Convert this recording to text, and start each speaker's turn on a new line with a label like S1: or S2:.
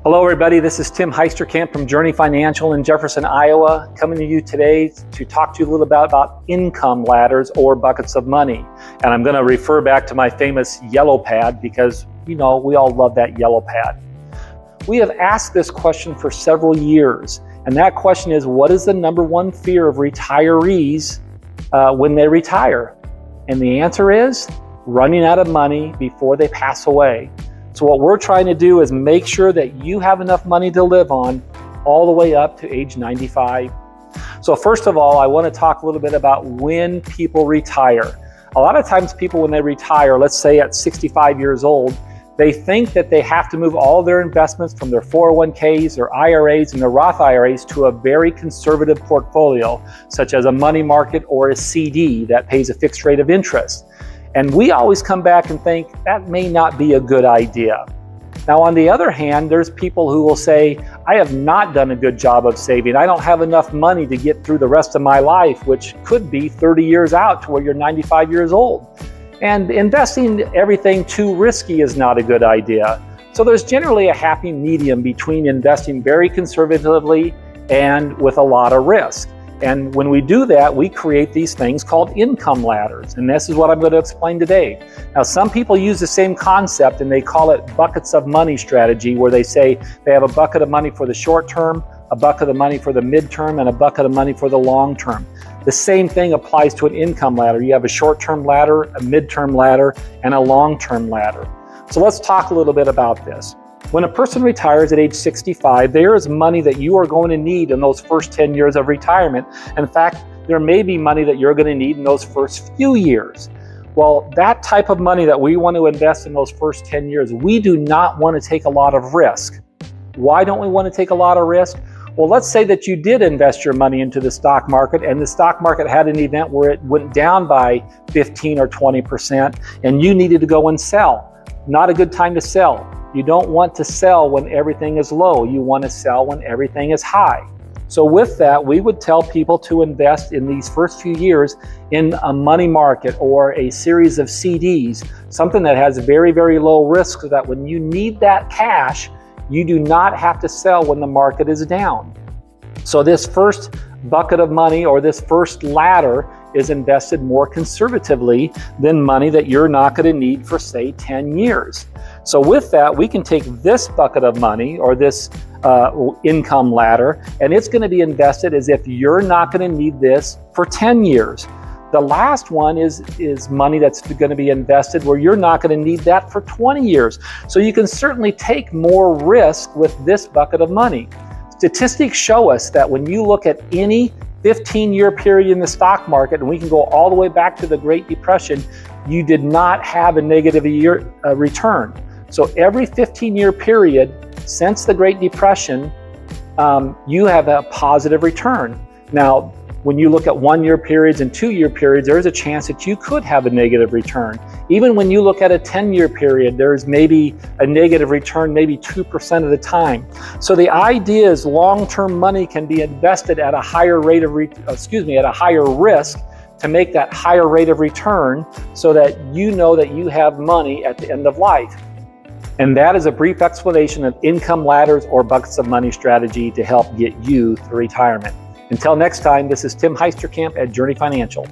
S1: Hello everybody, this is Tim Heisterkamp from Journey Financial in Jefferson, Iowa, coming to you today to talk to you a little bit about income ladders or buckets of money. And I'm going to refer back to my famous yellow pad because, you know, we all love that yellow pad. We have asked this question for several years, and that question is, what is the number one fear of retirees when they retire? And the answer is running out of money before they pass away. So what we're trying to do is make sure that you have enough money to live on all the way up to age 95. So first of all, I want to talk a little bit about when people retire. A lot of times people, when they retire, let's say at 65 years old, they think that they have to move all their investments from their 401ks, their IRAs, and their Roth IRAs to a very conservative portfolio, such as a money market or a CD that pays a fixed rate of interest. And we always come back and think that may not be a good idea. Now, on the other hand, there's people who will say, I have not done a good job of saving. I don't have enough money to get through the rest of my life, which could be 30 years out to where you're 95 years old. And investing everything too risky is not a good idea. So there's generally a happy medium between investing very conservatively and with a lot of risk. And when we do that, we create these things called income ladders. And this is what I'm going to explain today. Now, some people use the same concept and they call it buckets of money strategy, where they say they have a bucket of money for the short term, a bucket of money for the midterm, and a bucket of money for the long term. The same thing applies to an income ladder. You have a short-term ladder, a midterm ladder, and a long-term ladder. So let's talk a little bit about this. When a person retires at age 65, there is money that you are going to need in those first 10 years of retirement. In fact, there may be money that you're going to need in those first few years. Well, that type of money that we want to invest in those first 10 years, we do not want to take a lot of risk. Why don't we want to take a lot of risk? Well, let's say that you did invest your money into the stock market and the stock market had an event where it went down by 15 or 20% and you needed to go and sell. Not a good time to sell. You don't want to sell when everything is low. You want to sell when everything is high. So with that, we would tell people to invest in these first few years in a money market or a series of CDs, something that has very, very low risk, so that when you need that cash, you do not have to sell when the market is down. So this first bucket of money or this first ladder is invested more conservatively than money that you're not going to need for, say, 10 years. So with that, we can take this bucket of money or this income ladder, and it's going to be invested as if you're not going to need this for 10 years. The last one is money that's going to be invested where you're not going to need that for 20 years. So you can certainly take more risk with this bucket of money. Statistics show us that when you look at any 15-year period in the stock market, and we can go all the way back to the Great Depression, you did not have a negative return. So every 15-year period since the Great Depression, you have a positive return. Now, when you look at 1-year periods and 2-year periods, there's a chance that you could have a negative return. Even when you look at a 10-year period, there's maybe a negative return, maybe 2% of the time. So the idea is long-term money can be invested at a higher rate of at a higher risk to make that higher rate of return, so that you know that you have money at the end of life. And that is a brief explanation of income ladders or buckets of money strategy to help get you through retirement. Until next time, this is Tim Heisterkamp at Journey Financial.